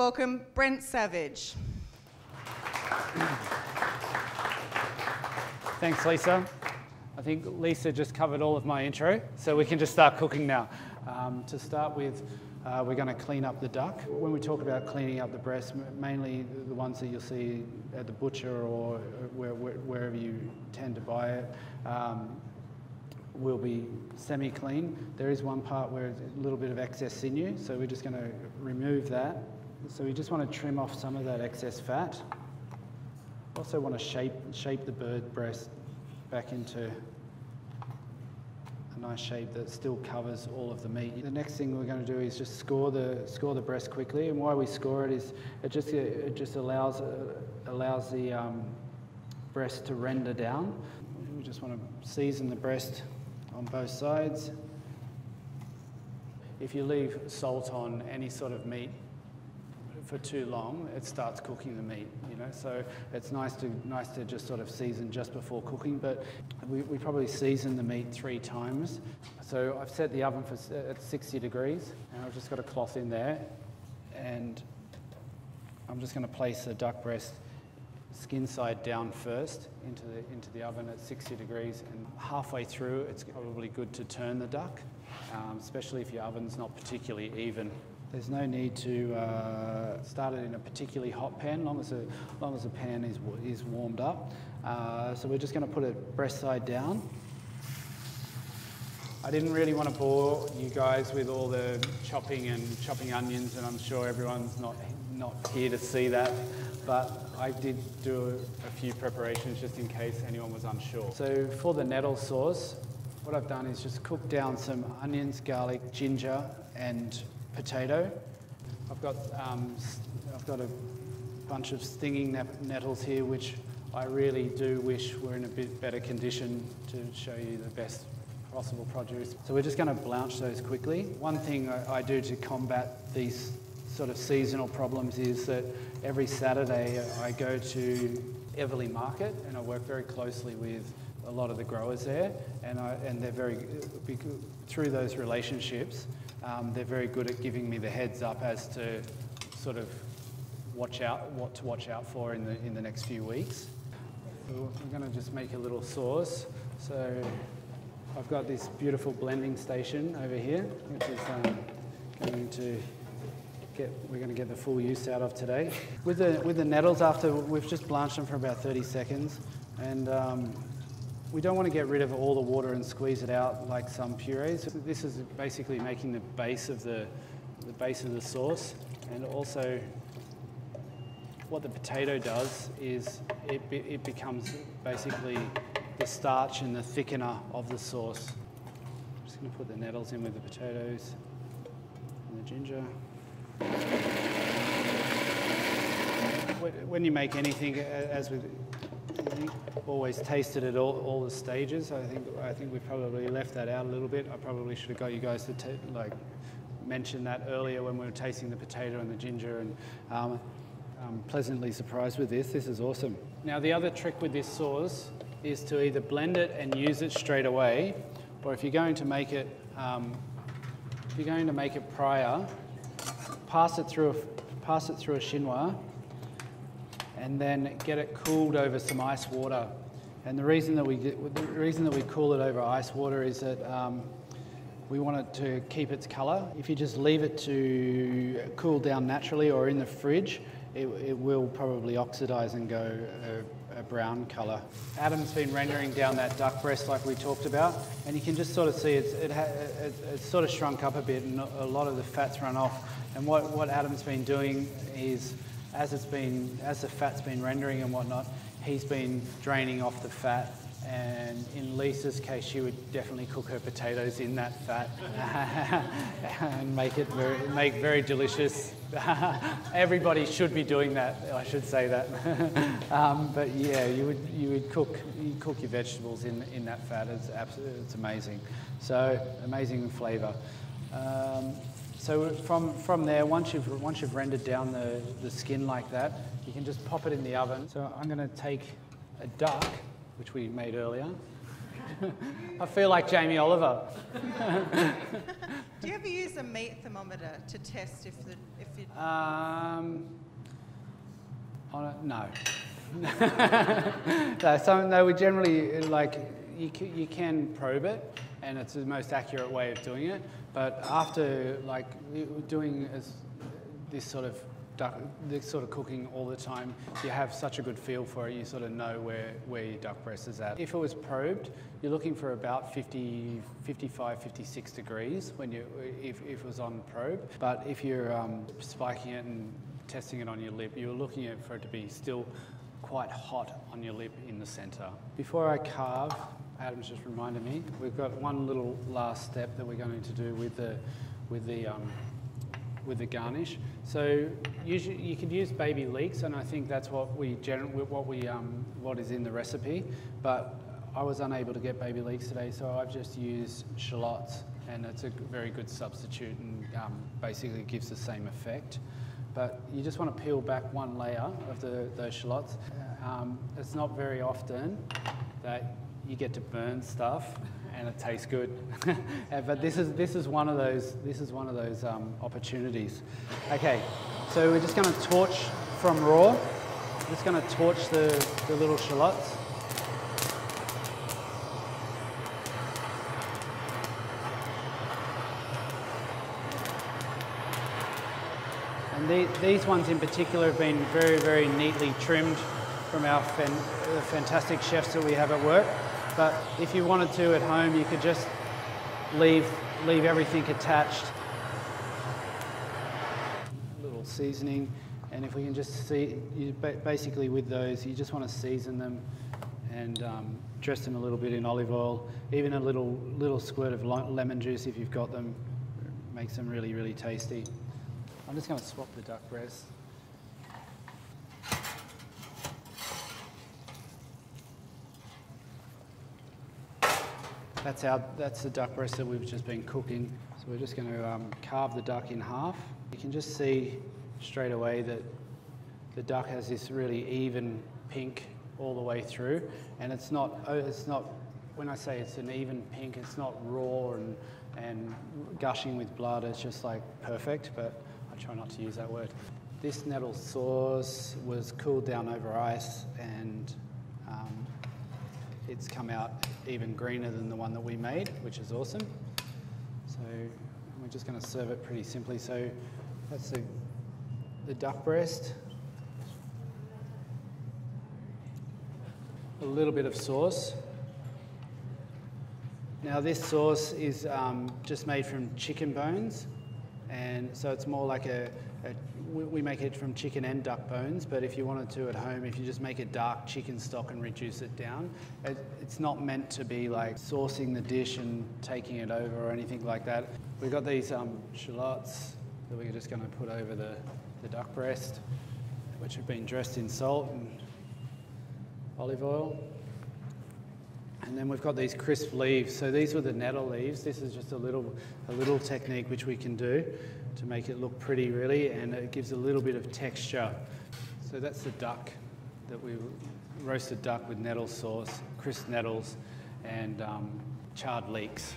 welcome Brent Savage. Thanks, Lisa. I think Lisa just covered all of my intro, so we can just start cooking now. To start with, we're going to clean up the duck. When we talk about cleaning up the breast, mainly the ones that you'll see at the butcher or wherever you tend to buy it, will be semi-clean. There is one part where there's a little bit of excess sinew, so we're just going to remove that. So we just want to trim off some of that excess fat. Also want to shape the bird breast back into a nice shape that still covers all of the meat. The next thing we're going to do is just score the breast quickly, and why we score it is it just allows the breast to render down. We just want to season the breast on both sides. If you leave salt on any sort of meat for too long, it starts cooking the meat, you know. So it's nice to just sort of season just before cooking. But we probably season the meat 3 times. So I've set the oven at 60 degrees, and I've just got a cloth in there, and I'm just going to place the duck breast skin side down first into the oven at 60 degrees, and halfway through it's probably good to turn the duck, especially if your oven's not particularly even. There's no need to start it in a particularly hot pan, long as the pan is warmed up. So we're just going to put it breast side down. I didn't really want to bore you guys with all the chopping onions, and I'm sure everyone's not here to see that, but I did do a few preparations just in case anyone was unsure. So for the nettle sauce, what I've done is just cook down some onions, garlic, ginger, and potato. I've got a bunch of stinging nettles here, which I really do wish were in a bit better condition to show you the best possible produce. So we're just going to blanch those quickly. One thing I do to combat these sort of seasonal problems is that every Saturday I go to Everleigh Market, and I work very closely with a lot of the growers there, and they're very, through those relationships, they're very good at giving me the heads up as to sort of what to watch out for in the next few weeks. So we're going to just make a little sauce. So I've got this beautiful blending station over here, which is we're going to get the full use out of today. With the nettles, after we've just blanched them for about 30 seconds, and we don't want to get rid of all the water and squeeze it out like some purees. This is basically making the base of the sauce, and also what the potato does is it becomes basically the starch and the thickener of the sauce. I'm just going to put the nettles in with the potatoes and the ginger. When you make anything, as with always taste it at all the stages. I think we probably left that out a little bit. I probably should have got you guys to mention that earlier when we were tasting the potato and the ginger, and I'm pleasantly surprised with this. This is awesome. Now the other trick with this sauce is to either blend it and use it straight away, or if you're going to make it prior, pass it through a chinois, and then get it cooled over some ice water. And the reason that we cool it over ice water is that we want it to keep its colour. If you just leave it to cool down naturally or in the fridge, it will probably oxidise and go a brown colour. Adam's been rendering down that duck breast like we talked about, and you can just sort of see it's sort of shrunk up a bit, and a lot of the fat's run off. And what Adam's been doing is, as the fat's been rendering and whatnot, he's been draining off the fat. And in Lisa's case, she would definitely cook her potatoes in that fat and make very delicious. Everybody should be doing that. I should say that. But yeah, you would cook your vegetables in that fat. It's amazing. So amazing flavour. So from there, once you've rendered down the skin like that, you can just pop it in the oven. So I'm going to take a duck, which we made earlier, I feel like Jamie Oliver. Do you ever use a meat thermometer to test if you... No. No, we generally, like, you can probe it, and it's the most accurate way of doing it. But after, like, doing this sort of cooking all the time, you have such a good feel for it, you sort of know where your duck breast is at. If it was probed, you're looking for about 50, 55, 56 degrees if it was on probe. But if you're spiking it and testing it on your lip, you're looking for it to be still quite hot on your lip in the centre. Before I carve, Adam's just reminded me, we've got one little last step that we're going to do with the garnish. So usually you could use baby leeks, and I think that's what is in the recipe. But I was unable to get baby leeks today, so I've just used shallots, and it's a very good substitute, and basically gives the same effect. But you just want to peel back one layer of those shallots. It's not very often that you get to burn stuff and it tastes good. But this is one of those opportunities. Okay, so we're just going to torch from raw. We're just going to torch the little shallots. And these ones in particular have been very, very neatly trimmed from our fantastic chefs that we have at work. But if you wanted to at home, you could just leave everything attached. A little seasoning, and if we can just see, basically with those, you just want to season them and dress them a little bit in olive oil. Even a little squirt of lemon juice if you've got them, makes them really, really tasty. I'm just going to swap the duck breast. That's the duck breast that we've just been cooking. So we're just going to carve the duck in half. You can just see straight away that the duck has this really even pink all the way through, and it's not. When I say it's an even pink, it's not raw and gushing with blood. It's just like perfect, but I try not to use that word. This nettle sauce was cooled down over ice, and it's come out even greener than the one that we made, which is awesome. So we're just going to serve it pretty simply. So that's the duck breast. A little bit of sauce. Now this sauce is just made from chicken bones, and so it's more like we make it from chicken and duck bones, but if you wanted to at home, if you just make it dark chicken stock and reduce it down, it's not meant to be like saucing the dish and taking it over or anything like that. We've got these shallots that we're just going to put over the duck breast, which have been dressed in salt and olive oil. And then we've got these crisp leaves. So these were the nettle leaves. This is just a little technique which we can do to make it look pretty, really, and it gives a little bit of texture. So that's the duck, that we roasted duck with nettle sauce, crisp nettles, and charred leeks.